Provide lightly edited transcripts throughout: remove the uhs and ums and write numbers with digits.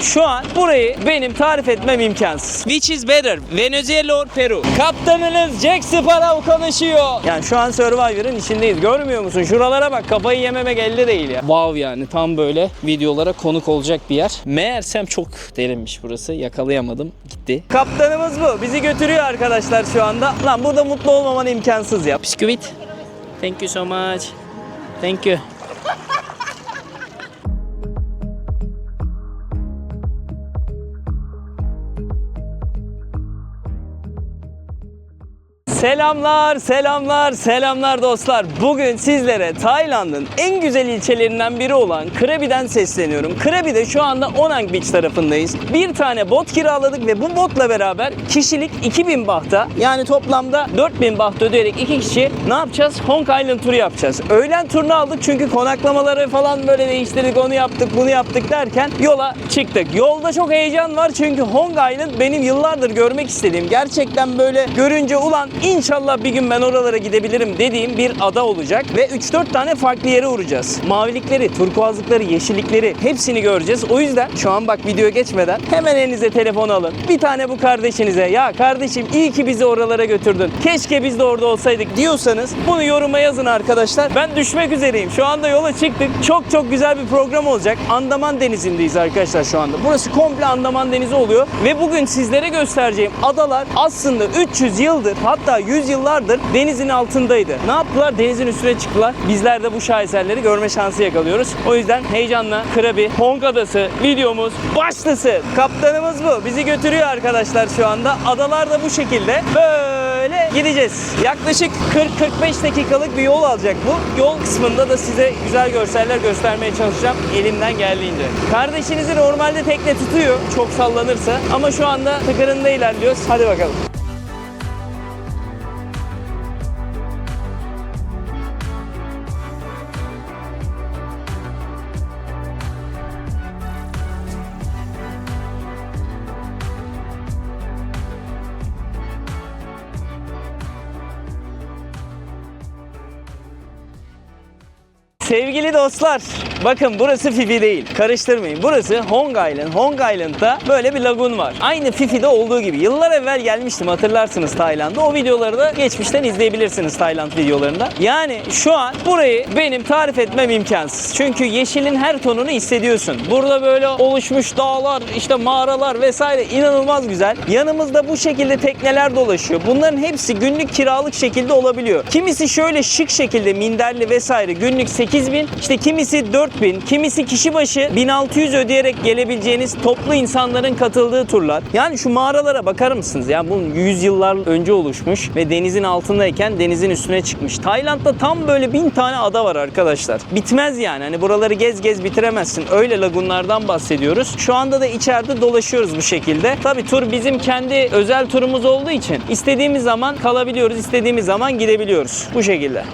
Şu an burayı benim tarif etmem imkansız. Which is better? Venezuela or Peru? Kaptanınız Jack Sparrow konuşuyor. Yani şu an Survivor'ın içindeyiz. Görmüyor musun? Şuralara bak. Kafayı yememek elde değil ya. Wow yani. Tam böyle videolara konuk olacak bir yer. Meğersem çok derinmiş burası. Yakalayamadım. Gitti. Kaptanımız bu. Bizi götürüyor arkadaşlar şu anda. Lan burada mutlu olmaman imkansız ya. Bisküvit. Thank you so much. Thank you. Selamlar, selamlar, selamlar dostlar. Bugün sizlere Tayland'ın en güzel ilçelerinden biri olan Krabi'den sesleniyorum. Krabi'de şu anda Onang Beach tarafındayız. Bir tane bot kiraladık ve bu botla beraber kişilik 2000 bahta, yani toplamda 4000 baht ödeyerek iki kişi ne yapacağız? Hong Island turu yapacağız. Öğlen turunu aldık çünkü konaklamaları falan böyle değiştirdik, onu yaptık, bunu yaptık derken yola çıktık. Yolda çok heyecan var çünkü Hong Island benim yıllardır görmek istediğim, gerçekten böyle görünce ulan İnşallah bir gün ben oralara gidebilirim dediğim bir ada olacak ve 3-4 tane farklı yere uğrayacağız. Mavilikleri, turkuazlıkları, yeşillikleri hepsini göreceğiz. O yüzden şu an bak video geçmeden hemen elinize telefon alın. Bir tane bu kardeşinize, ya kardeşim iyi ki bizi oralara götürdün, keşke biz de orada olsaydık diyorsanız bunu yoruma yazın arkadaşlar. Ben düşmek üzereyim. Şu anda yola çıktık. Çok güzel bir program olacak. Andaman Denizi'ndeyiz arkadaşlar şu anda. Burası komple Andaman Denizi oluyor ve bugün sizlere göstereceğim adalar aslında 300 yıldır, hatta 100 yıllardır denizin altındaydı. Ne yaptılar? Denizin üstüne çıktılar. Bizler de bu şaheserleri görme şansı yakalıyoruz. O yüzden heyecanla Krabi, Hong Adası videomuz başlasın. Kaptanımız bu. Bizi götürüyor arkadaşlar şu anda. Adalar da bu şekilde. Böyle gideceğiz. Yaklaşık 40-45 dakikalık bir yol alacak bu. Yol kısmında da size güzel görseller göstermeye çalışacağım elimden geldiğince. Kardeşinizi normalde tekne tutuyor çok sallanırsa ama şu anda tıkırında ilerliyoruz. Hadi bakalım. Sevgili dostlar, bakın burası Phi değil. Karıştırmayın. Burası Hong Island. Hong Island'da böyle bir lagun var. Aynı Phi'de olduğu gibi. Yıllar evvel gelmiştim, hatırlarsınız Tayland'a. O videoları da geçmişten izleyebilirsiniz Tayland videolarında. Yani şu an burayı benim tarif etmem imkansız. Çünkü yeşilin her tonunu hissediyorsun. Burada böyle oluşmuş dağlar, işte mağaralar vesaire inanılmaz güzel. Yanımızda bu şekilde tekneler dolaşıyor. Bunların hepsi günlük kiralık şekilde olabiliyor. Kimisi şöyle şık şekilde minderli vesaire günlük 8.000, işte kimisi 4.000, kimisi kişi başı 1600 ödeyerek gelebileceğiniz toplu insanların katıldığı turlar. Yani şu mağaralara bakar mısınız? Yani bunun 100 yıllar önce oluşmuş ve denizin altındayken denizin üstüne çıkmış. Tayland'da tam böyle 1000 tane ada var arkadaşlar. Bitmez yani. Hani buraları gez gez bitiremezsin. Öyle lagunlardan bahsediyoruz. Şu anda da içeride dolaşıyoruz bu şekilde. Tabii tur bizim kendi özel turumuz olduğu için istediğimiz zaman kalabiliyoruz, istediğimiz zaman gidebiliyoruz. Bu şekilde.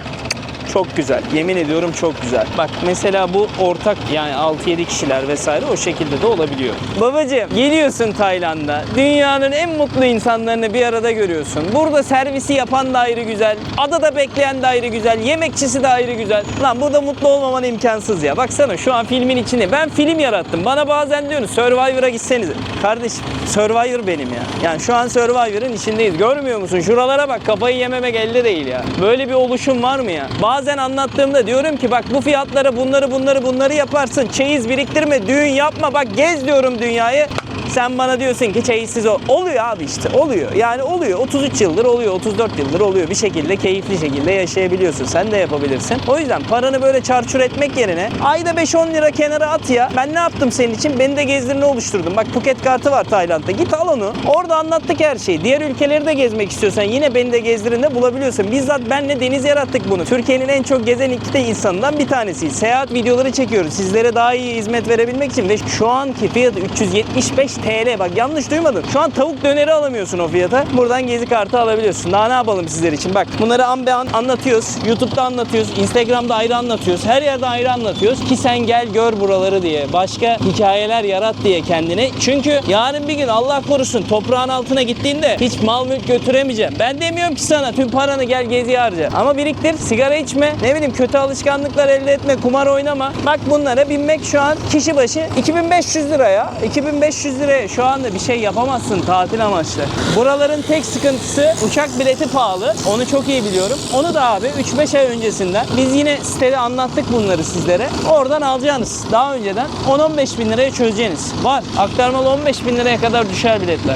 Çok güzel. Yemin ediyorum çok güzel. Bak mesela bu ortak, yani 6-7 kişiler vesaire o şekilde de olabiliyor. Babacığım geliyorsun Tayland'a. Dünyanın en mutlu insanlarını bir arada görüyorsun. Burada servisi yapan da ayrı güzel. Adada bekleyen de ayrı güzel. Yemekçisi de ayrı güzel. Lan burada mutlu olmaman imkansız ya. Baksana şu an filmin içinde. Ben film yarattım. Bana bazen diyorsunuz Survivor'a gitseniz. Kardeşim Survivor benim ya. Yani şu an Survivor'ın içindeyiz. Görmüyor musun? Şuralara bak. Kafayı yememek elde değil ya. Böyle bir oluşum var mı ya? Bazen anlattığımda diyorum ki bak bu fiyatlara bunları yaparsın. Çeyiz biriktirme, düğün yapma. Bak gez diyorum dünyayı. Sen bana diyorsun ki çeyizsiz oluyor abi, işte oluyor. Yani oluyor. 33 yıldır oluyor, 34 yıldır oluyor. Bir şekilde keyifli şekilde yaşayabiliyorsun. Sen de yapabilirsin. O yüzden paranı böyle çarçur etmek yerine ayda 5-10 lira kenara at ya. Ben ne yaptım senin için? Beni de gezdirini oluşturdum. Bak Phuket kartı var Tayland'da. Git al onu. Orada anlattık her şeyi. Diğer ülkeleri de gezmek istiyorsan yine beni de gezdirinde bulabiliyorsun. Bizzat benle Deniz yarattık bunu. Türkiye'nin en çok gezen iki insanından bir tanesiyiz. Seyahat videoları çekiyoruz. Sizlere daha iyi hizmet verebilmek için ve şu anki fiyatı 375 TL. Bak yanlış duymadın. Şu an tavuk döneri alamıyorsun o fiyata. Buradan gezi kartı alabiliyorsun. Daha ne yapalım sizler için? Bak bunları an be an anlatıyoruz. YouTube'da anlatıyoruz. Instagram'da ayrı anlatıyoruz. Her yerde ayrı anlatıyoruz ki sen gel gör buraları diye. Başka hikayeler yarat diye kendine. Çünkü yarın bir gün Allah korusun toprağın altına gittiğinde hiç mal mülk götüremeyeceğim. Ben demiyorum ki sana tüm paranı gel gezi harca. Ama biriktir, sigara içme, ne bileyim kötü alışkanlıklar elde etme, kumar oynama. Bak bunlara binmek şu an kişi başı 2500 lira ya. 2500 liraya şu anda bir şey yapamazsın tatil amaçlı. Buraların tek sıkıntısı uçak bileti pahalı. Onu çok iyi biliyorum. Onu da abi 3-5 ay öncesinden biz yine sitede anlattık bunları sizlere. Oradan alacaksınız. Daha önceden 10-15 bin liraya çözeceğiniz. Var. Aktarmalı 15 bin liraya kadar düşer biletler.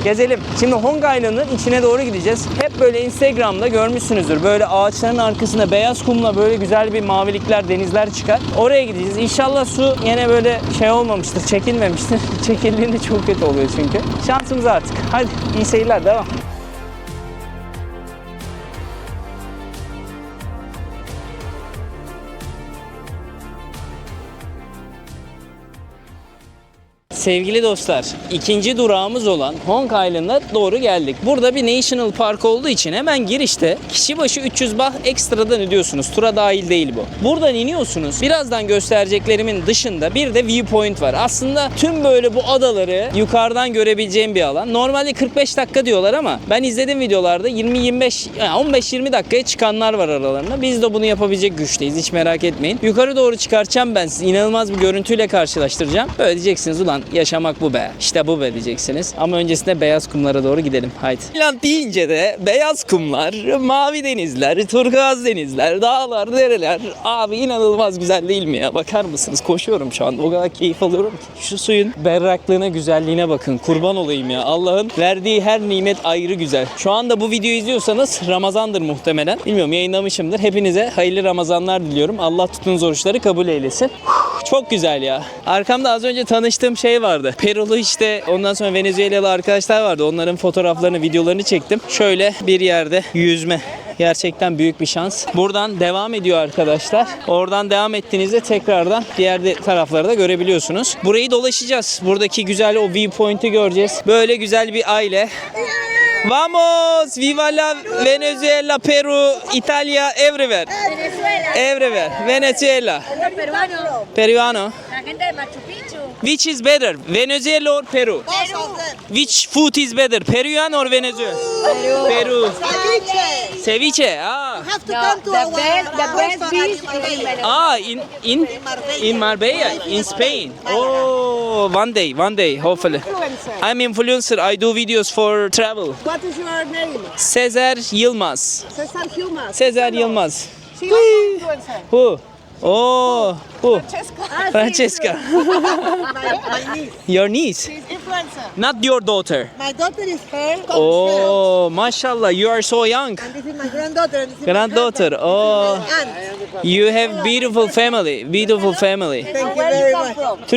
Gezelim. Şimdi Hong Island'ın içine doğru gideceğiz. Hep böyle Instagram'da görmüşsünüzdür. Böyle ağaçların arkasında beyaz kumla böyle güzel bir mavilikler, denizler çıkar. Oraya gideceğiz. İnşallah su yine böyle şey olmamıştır, çekilmemiştir. Çekildiğinde çok kötü oluyor çünkü. Şansımız artık. Hadi iyi seyirler, devam. Sevgili dostlar, ikinci durağımız olan Hong Island'a doğru geldik. Burada bir National Park olduğu için hemen girişte kişi başı 300 baht ekstradan ödüyorsunuz. Tura dahil değil bu. Buradan iniyorsunuz. Birazdan göstereceklerimin dışında bir de viewpoint var. Aslında tüm böyle bu adaları yukarıdan görebileceğim bir alan. Normalde 45 dakika diyorlar ama ben izlediğim videolarda 20-25, yani 15-20 dakikaya çıkanlar var aralarında. Biz de bunu yapabilecek güçteyiz. Hiç merak etmeyin. Yukarı doğru çıkartacağım ben sizi. İnanılmaz bir görüntüyle karşılaştıracağım. Böyle diyeceksiniz ulan yaşamak bu be. İşte bu be diyeceksiniz. Ama öncesinde beyaz kumlara doğru gidelim. Haydi. Tayland deyince de beyaz kumlar, mavi denizler, turkuaz denizler, dağlar, dereler. Abi inanılmaz güzel değil mi ya? Bakar mısınız? Koşuyorum şu an. O kadar keyif alıyorum ki. Şu suyun berraklığına, güzelliğine bakın. Kurban olayım ya. Allah'ın verdiği her nimet ayrı güzel. Şu anda bu videoyu izliyorsanız Ramazan'dır muhtemelen. Bilmiyorum, yayınlamışımdır. Hepinize hayırlı Ramazanlar diliyorum. Allah tuttuğunuz oruçları kabul eylesin. Çok güzel ya. Arkamda az önce tanıştığım şey vardı. Perulu işte, ondan sonra Venezuelalı arkadaşlar vardı. Onların fotoğraflarını, videolarını çektim. Şöyle bir yerde yüzme. Gerçekten büyük bir şans. Buradan devam ediyor arkadaşlar. Oradan devam ettiğinizde tekrardan diğer tarafları da görebiliyorsunuz. Burayı dolaşacağız. Buradaki güzel o viewpoint'i göreceğiz. Böyle güzel bir aile. Vamos! Viva la Venezuela, Peru, Italia, everywhere. Everywhere. Venezuela. Peruano. La gente de Machu Picchu. Which is better, Venezuela or Peru? Which food is better, Peruvian or Venezuela? Peru. Ceviche. Ah. No, the best dish is in Venezuela. Ah, in Marbella, in Spain. Oh, one day, hopefully. I'm influencer. I do videos for travel. What is your name? Cesar Yılmaz. Cesar Humas. Cesar Yılmaz. She also influencer. Who? Oh, who? Francesca. My niece. Your niece, She's influencer. not your daughter. My daughter is her. Oh, mashallah, you are so young. And this is my granddaughter. And this is my Granddaughter. husband. Oh, This is my aunt. you have beautiful family. Beautiful family. Thank you very much.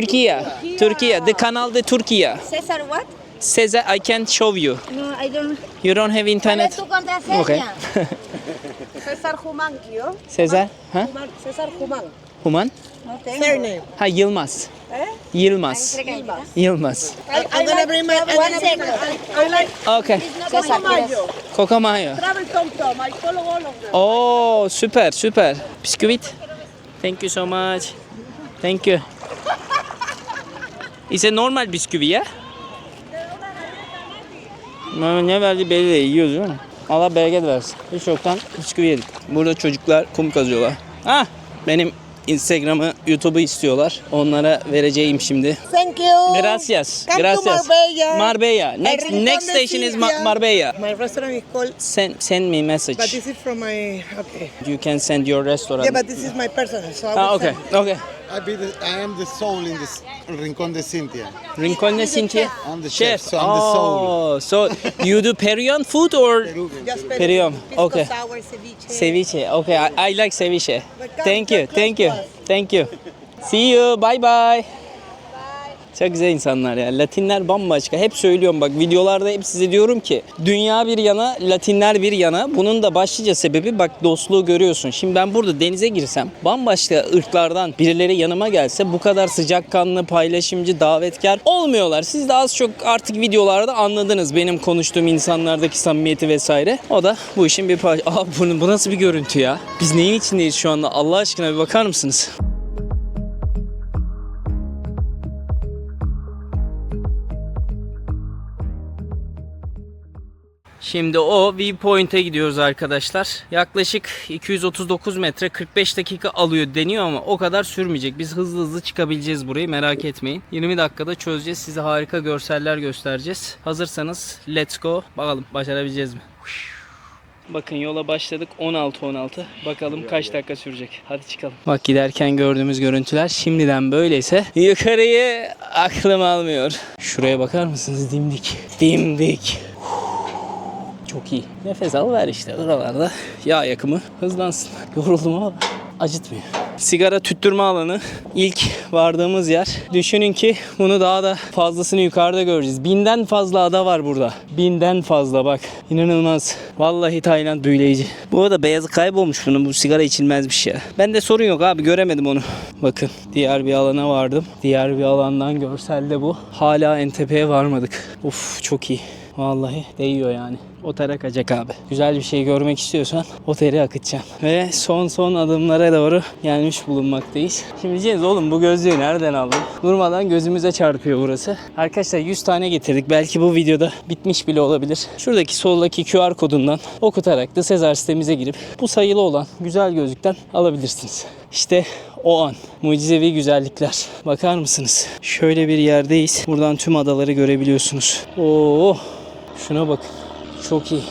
Turkey. The canal de Turkey. César, what? Cesar, I can't show you. No, I don't. You don't have ¿Cuál es internet. tu contraseña? Okay. Cesar Human, yo. Cesar, ha? Human. Cesar Human. Human? No tengo. Surname. Ha, Yılmaz. Eh? Yılmaz. Yılmaz. I'm gonna bring my. One second. I like Okay. César, ¿quieres? Kokomayo. travel Tom Tom. I follow all of them. Oh, süper. Bisküvit. Thank you so much. Thank you. It's a normal bisküvi ya. Ne verdi belli değil. Yiyoruz değil mi? Allah bereket versin. Hiç yoktan bisküvi yedik. Burada çocuklar kum kazıyorlar. Ah! Benim Instagram'ı, YouTube'u istiyorlar. Onlara vereceğim şimdi. Thank you. Gracias. Come to Gracias. Marbella. Marbella. Next Rincón de station is Silvia. Marbella. My restaurant is called. Send me message. But this is from my. Okay. You can send your restaurant. Yeah, but this is my personal. So I will Ah, okay. send. Okay. I am the soul in this Rincón de Cintia. Rincón de Cintia. I'm the chef, so I'm the soul. Oh, so you do Peruvian food or Just Peruvian? Pisco Okay. sour, ceviche. Ceviche. Okay, I like ceviche. Welcome, Thank you. come Thank you. close to us. Thank you. See you. Bye bye. Çok güzel insanlar ya. Latinler bambaşka. Hep söylüyorum bak, videolarda hep size diyorum ki dünya bir yana, Latinler bir yana. Bunun da başlıca sebebi bak, dostluğu görüyorsun. Şimdi ben burada denize girsem, bambaşka ırklardan birileri yanıma gelse bu kadar sıcakkanlı, paylaşımcı, davetkar olmuyorlar. Siz de az çok artık videolarda anladınız benim konuştuğum insanlardaki samimiyeti vesaire. O da bu işin bir parçası. Aa, bu nasıl bir görüntü ya? Biz neyin içindeyiz şu anda? Allah aşkına bir bakar mısınız? Şimdi o viewpoint'e gidiyoruz arkadaşlar. Yaklaşık 239 metre 45 dakika alıyor deniyor ama o kadar sürmeyecek. Biz hızlı hızlı çıkabileceğiz burayı, merak etmeyin. 20 dakikada çözeceğiz. Size harika görseller göstereceğiz. Hazırsanız let's go. Bakalım başarabileceğiz mi? Bakın yola başladık 16-16. Bakalım kaç dakika sürecek. Hadi çıkalım. Bak giderken gördüğümüz görüntüler şimdiden böyleyse yukarıyı aklım almıyor. Şuraya bakar mısınız? Dimdik. Dimdik. Çok iyi. Nefes al ver işte oralarda. Yağ yakımı hızlansın. Yoruldum ama acıtmıyor. Sigara tüttürme alanı. İlk vardığımız yer. Düşünün ki bunu daha da fazlasını yukarıda göreceğiz. 1000'den fazla ada var burada. 1000'den fazla bak. İnanılmaz. Vallahi Tayland büyüleyici. Bu arada beyazı kaybolmuş bunun. Bu sigara içilmezmiş ya. Bende sorun yok abi, göremedim onu. Bakın diğer bir alana vardım. Diğer bir alandan görselde bu. Hala en tepeye varmadık. Uf çok iyi. Vallahi değiyor yani. Otel akacak abi. Güzel bir şey görmek istiyorsan oteli akıtacaksın. Ve son adımlara doğru gelmiş bulunmaktayız. Şimdi diyeceğiz oğlum bu gözlüğü nereden aldın? Durmadan gözümüze çarpıyor burası. Arkadaşlar 100 tane getirdik. Belki bu videoda bitmiş bile olabilir. Şuradaki soldaki QR kodundan okutarak da Sezar sitemize girip bu sayılı olan güzel gözlükten alabilirsiniz. İşte o an. Mucizevi güzellikler. Bakar mısınız? Şöyle bir yerdeyiz. Buradan tüm adaları görebiliyorsunuz. Oo, şuna bakın. Çok iyi.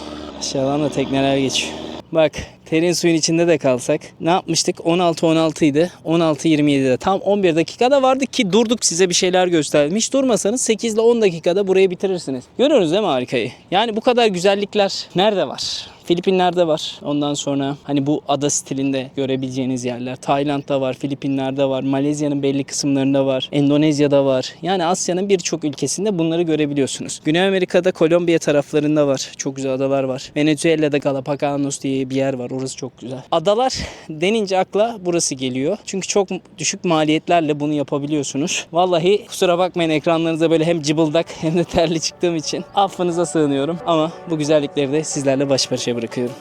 Aşağıdan da tekneler geçiyor. Bak terin suyun içinde de kalsak ne yapmıştık? 16-16 idi. 16-27'de tam 11 dakikada vardık ki durduk, size bir şeyler gösterdim. Hiç durmasanız 8 ile 10 dakikada burayı bitirirsiniz. Görüyorsunuz değil mi harikayı? Yani bu kadar güzellikler nerede var? Filipinler'de var. Ondan sonra hani bu ada stilinde görebileceğiniz yerler. Tayland'da var, Filipinler'de var, Malezya'nın belli kısımlarında var, Endonezya'da var. Yani Asya'nın birçok ülkesinde bunları görebiliyorsunuz. Güney Amerika'da Kolombiya taraflarında var. Çok güzel adalar var. Venezuela'da Galapagos diye bir yer var. Orası çok güzel. Adalar denince akla burası geliyor. Çünkü çok düşük maliyetlerle bunu yapabiliyorsunuz. Vallahi kusura bakmayın ekranlarınıza böyle hem cıbıldak hem de terli çıktığım için. Affınıza sığınıyorum ama bu güzellikleri de sizlerle baş başa bırakıyorum.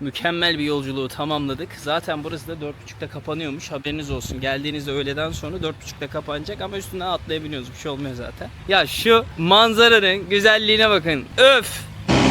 Mükemmel bir yolculuğu tamamladık. Zaten burası da 4.30'da kapanıyormuş. Haberiniz olsun. Geldiğinizde öğleden sonra 4.30'da kapanacak ama üstünden atlayabiliyorsunuz. Bir şey olmuyor zaten. Ya şu manzaranın güzelliğine bakın. Öf!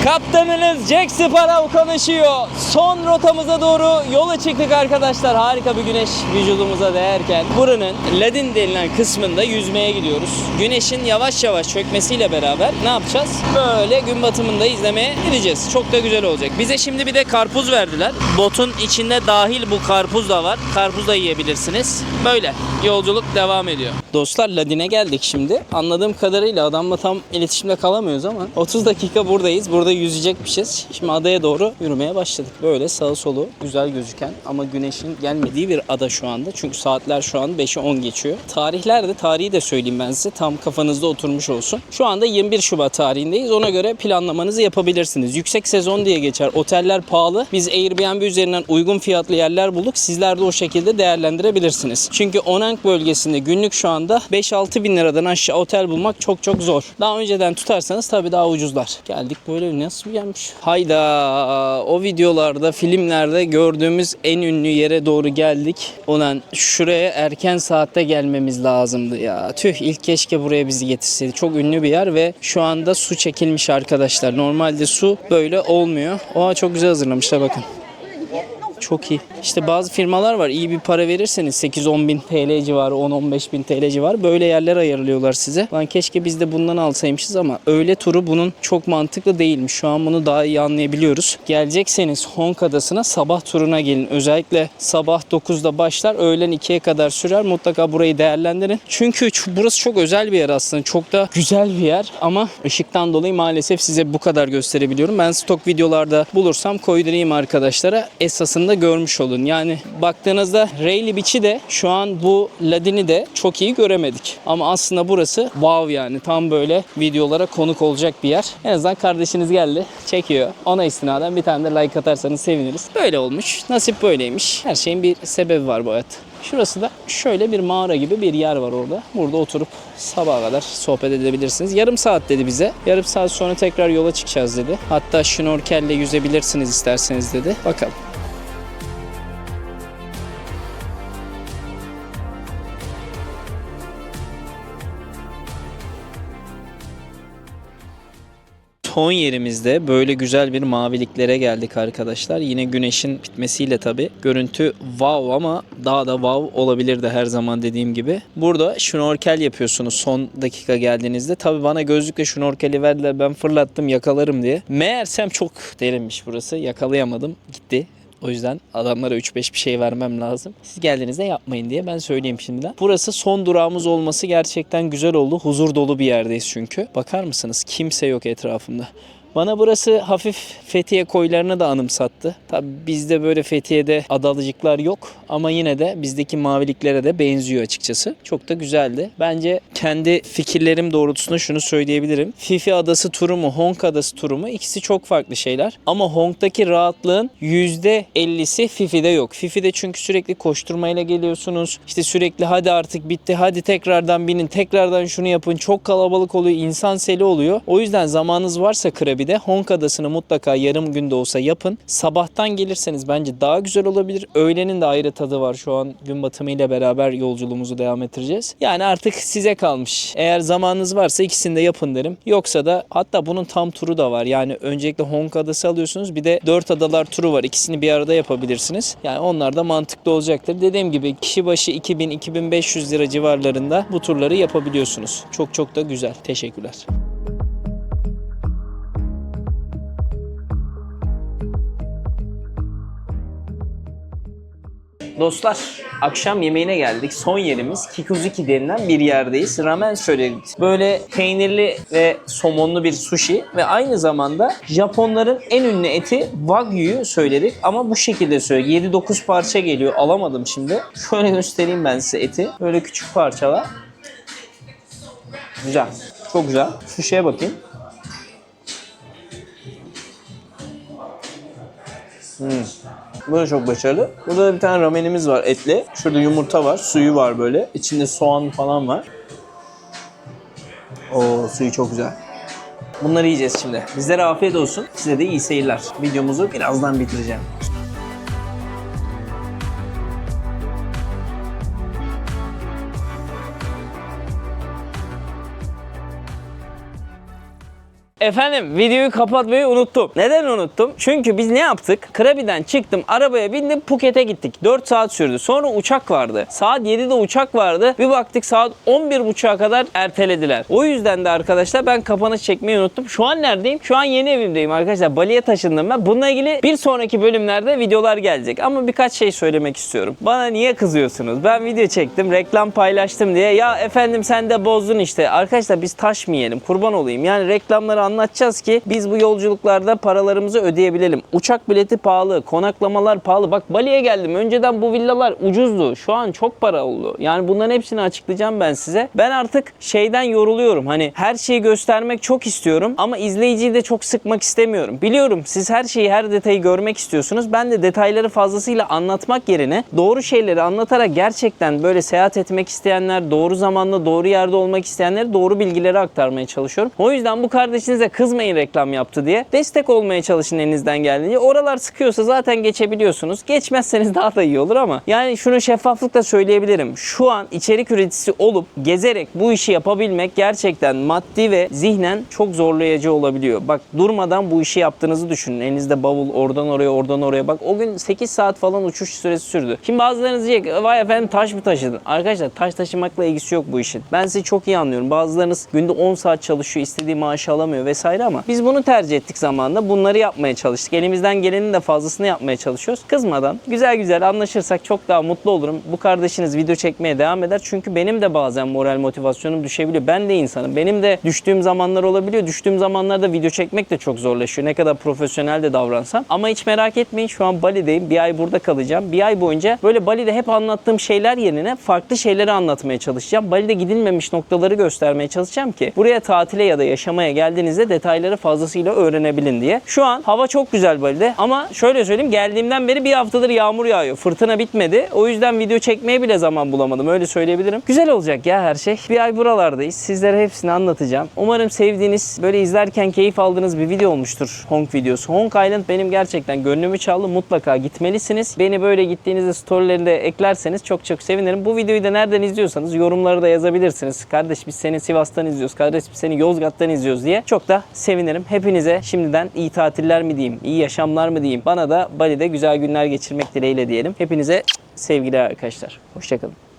Kaptanınız Jack Sparrow konuşuyor. Son rotamıza doğru yola çıktık arkadaşlar. Harika bir güneş vücudumuza değerken buranın Ladin denilen kısmında yüzmeye gidiyoruz. Güneşin yavaş yavaş çökmesiyle beraber ne yapacağız? Böyle gün batımında izlemeye gideceğiz. Çok da güzel olacak. Bize şimdi bir de karpuz verdiler. Botun içinde dahil bu karpuz da var. Karpuz da yiyebilirsiniz. Böyle yolculuk devam ediyor. Dostlar Ladin'e geldik şimdi. Anladığım kadarıyla adamla tam iletişimde kalamıyoruz ama 30 dakika buradayız. Burada yüzecekmişiz. Şimdi adaya doğru yürümeye başladık. Böyle sağı solu güzel gözüken ama güneşin gelmediği bir ada şu anda. Çünkü saatler şu an 5'e 10 geçiyor. Tarihi de söyleyeyim ben size. Tam kafanızda oturmuş olsun. Şu anda 21 Şubat tarihindeyiz. Ona göre planlamanızı yapabilirsiniz. Yüksek sezon diye geçer. Oteller pahalı. Biz Airbnb üzerinden uygun fiyatlı yerler bulduk. Sizler de o şekilde değerlendirebilirsiniz. Çünkü Onang bölgesinde günlük şu anda 5-6 bin liradan aşağı otel bulmak çok çok zor. Daha önceden tutarsanız tabii daha ucuzlar. Geldik böyle nasıl gelmiş? Hayda, o videolarda, filmlerde gördüğümüz en ünlü yere doğru geldik. Ulan şuraya erken saatte gelmemiz lazımdı ya. Tüh, ilk keşke buraya bizi getirseydi. Çok ünlü bir yer ve şu anda su çekilmiş arkadaşlar. Normalde su böyle olmuyor. Oha çok güzel hazırlamışlar bakın. Çok iyi. İşte bazı firmalar var. İyi bir para verirseniz 8-10 bin TL civarı, 10-15 bin TL civarı böyle yerler ayarlıyorlar size. Lan keşke biz de bundan alsaymışız ama öğle turu bunun çok mantıklı değilmiş. Şu an bunu daha iyi anlayabiliyoruz. Gelecekseniz Hong Adası'na sabah turuna gelin. Özellikle sabah 9'da başlar, öğlen 2'ye kadar sürer. Mutlaka burayı değerlendirin. Çünkü burası çok özel bir yer aslında. Çok da güzel bir yer ama ışıktan dolayı maalesef size bu kadar gösterebiliyorum. Ben stok videolarda bulursam koydurayım arkadaşlara. Esasında görmüş olun. Yani baktığınızda Rayleigh Beach'i de şu an bu Ladin'i de çok iyi göremedik. Ama aslında burası wow yani. Tam böyle videolara konuk olacak bir yer. En azından kardeşiniz geldi. Çekiyor. Ona istinaden bir tane de like atarsanız seviniriz. Böyle olmuş. Nasip böyleymiş. Her şeyin bir sebebi var bu hayat. Şurası da şöyle bir mağara gibi bir yer var orada. Burada oturup sabaha kadar sohbet edebilirsiniz. Yarım saat dedi bize. Yarım saat sonra tekrar yola çıkacağız dedi. Hatta şnorkelle yüzebilirsiniz isterseniz dedi. Bakalım. Son yerimizde böyle güzel bir maviliklere geldik arkadaşlar. Yine güneşin bitmesiyle tabii. Görüntü wow ama daha da wow olabilirdi her zaman dediğim gibi. Burada şnorkel yapıyorsunuz son dakika geldiğinizde. Tabii bana gözlükle şnorkeli verdiler. Ben fırlattım yakalarım diye. Meğersem çok derinmiş burası. Yakalayamadım. Gitti. O yüzden adamlara 3-5 bir şey vermem lazım. Siz geldiğinizde yapmayın diye ben söyleyeyim şimdiden. Burası son durağımız olması gerçekten güzel oldu. Huzur dolu bir yerdeyiz çünkü. Bakar mısınız? Kimse yok etrafımda. Bana burası hafif Fethiye koylarını da anımsattı. Tabi bizde böyle Fethiye'de adalıcıklar yok ama yine de bizdeki maviliklere de benziyor açıkçası. Çok da güzeldi. Bence kendi fikirlerim doğrultusunda şunu söyleyebilirim. Phi Adası turu mu, Hong Adası turu mu? İkisi çok farklı şeyler. Ama Hong'daki rahatlığın %50'si Phi'de yok. Phi'de çünkü sürekli koşturmayla geliyorsunuz. İşte sürekli hadi artık bitti, hadi tekrardan binin, tekrardan şunu yapın. Çok kalabalık oluyor, insan seli oluyor. O yüzden zamanınız varsa Krabi'de Hong Adası'nı mutlaka yarım günde olsa yapın. Sabahtan gelirseniz bence daha güzel olabilir. Öğlenin de ayrı tadı var. Şu an gün batımı ile beraber yolculuğumuzu devam ettireceğiz. Yani artık size kalmış. Eğer zamanınız varsa ikisini de yapın derim. Yoksa da hatta bunun tam turu da var. Yani öncelikle Hong Adası alıyorsunuz. Bir de 4 adalar turu var. İkisini bir arada yapabilirsiniz. Yani onlar da mantıklı olacaktır. Dediğim gibi kişi başı 2000-2500 lira civarlarında bu turları yapabiliyorsunuz. Çok çok da güzel. Teşekkürler. Dostlar, akşam yemeğine geldik. Son yerimiz Kikuzuki denilen bir yerdeyiz. Ramen söyledik. Böyle peynirli ve somonlu bir sushi ve aynı zamanda Japonların en ünlü eti Wagyu'yu söyledik. Ama bu şekilde söylüyor. 7-9 parça geliyor. Alamadım şimdi. Şöyle göstereyim ben size eti. Böyle küçük parçalar. Güzel. Çok güzel. Sushi'ye bakayım. Bu da çok başarılı. Burada da bir tane ramenimiz var etli. Şurada yumurta var, suyu var böyle. İçinde soğan falan var. Oo, suyu çok güzel. Bunları yiyeceğiz şimdi. Bizlere afiyet olsun. Size de iyi seyirler. Videomuzu birazdan bitireceğim. Efendim videoyu kapatmayı unuttum. Neden unuttum? Çünkü biz ne yaptık? Krabi'den çıktım, arabaya bindim, Phuket'e gittik. 4 saat sürdü. Sonra uçak vardı. Saat 7'de uçak vardı. Bir baktık saat 11.30'a kadar ertelediler. O yüzden de arkadaşlar ben kapanış çekmeyi unuttum. Şu an neredeyim? Şu an yeni evimdeyim arkadaşlar. Bali'ye taşındım ben. Bununla ilgili bir sonraki bölümlerde videolar gelecek. Ama birkaç şey söylemek istiyorum. Bana niye kızıyorsunuz? Ben video çektim, reklam paylaştım diye. Ya efendim sen de bozdun işte. Arkadaşlar biz taş mı yiyelim? Kurban olayım. Yani reklamları anlatacağız ki biz bu yolculuklarda paralarımızı ödeyebilelim. Uçak bileti pahalı, konaklamalar pahalı. Bak Bali'ye geldim. Önceden bu villalar ucuzdu. Şu an çok para oldu. Yani bunların hepsini açıklayacağım ben size. Ben artık şeyden yoruluyorum. Hani her şeyi göstermek çok istiyorum ama izleyiciyi de çok sıkmak istemiyorum. Biliyorum siz her şeyi, her detayı görmek istiyorsunuz. Ben de detayları fazlasıyla anlatmak yerine doğru şeyleri anlatarak gerçekten böyle seyahat etmek isteyenler, doğru zamanda doğru yerde olmak isteyenlere doğru bilgileri aktarmaya çalışıyorum. O yüzden bu kardeşinize bize kızmayın reklam yaptı diye. Destek olmaya çalışın elinizden geldiğince. Oralar sıkıyorsa zaten geçebiliyorsunuz. Geçmezseniz daha da iyi olur ama yani şunu şeffaflıkla söyleyebilirim. Şu an içerik üreticisi olup gezerek bu işi yapabilmek gerçekten maddi ve zihnen çok zorlayıcı olabiliyor. Bak durmadan bu işi yaptığınızı düşünün. Elinizde bavul oradan oraya oradan oraya. Bak o gün 8 saat falan uçuş süresi sürdü. Şimdi bazılarınız diyecek vay efendim taş mı taşıdın? Arkadaşlar taş taşımakla ilgisi yok bu işin. Ben sizi çok iyi anlıyorum. Bazılarınız günde 10 saat çalışıyor, istediği maaşı alamıyor vesaire ama biz bunu tercih ettik zamanında. Bunları yapmaya çalıştık. Elimizden gelenin de fazlasını yapmaya çalışıyoruz. Kızmadan güzel güzel anlaşırsak çok daha mutlu olurum. Bu kardeşiniz video çekmeye devam eder. Çünkü benim de bazen moral motivasyonum düşebiliyor. Ben de insanım. Benim de düştüğüm zamanlar olabiliyor. Düştüğüm zamanlarda video çekmek de çok zorlaşıyor. Ne kadar profesyonel de davransam. Ama hiç merak etmeyin. Şu an Bali'deyim. Bir ay burada kalacağım. Bir ay boyunca böyle Bali'de hep anlattığım şeyler yerine farklı şeyleri anlatmaya çalışacağım. Bali'de gidilmemiş noktaları göstermeye çalışacağım ki buraya tatile ya da yaşamaya geldiğinizde detayları fazlasıyla öğrenebilin diye. Şu an hava çok güzel Bali'de ama şöyle söyleyeyim geldiğimden beri bir haftadır yağmur yağıyor. Fırtına bitmedi. O yüzden video çekmeye bile zaman bulamadım. Öyle söyleyebilirim. Güzel olacak ya her şey. Bir ay buralardayız. Sizlere hepsini anlatacağım. Umarım sevdiğiniz, böyle izlerken keyif aldığınız bir video olmuştur. Hong videosu. Hong Island benim gerçekten gönlümü çaldı. Mutlaka gitmelisiniz. Beni böyle gittiğinizde storylerinde eklerseniz çok çok sevinirim. Bu videoyu da nereden izliyorsanız yorumları da yazabilirsiniz. Kardeş biz seni Sivas'tan izliyoruz. Kardeş biz seni Yozgat'tan izliyoruz diye. Çok da sevinirim. Hepinize şimdiden iyi tatiller mi diyeyim, iyi yaşamlar mı diyeyim. Bana da Bali'de güzel günler geçirmek dileğiyle diyelim. Hepinize sevgiler arkadaşlar. Hoşçakalın.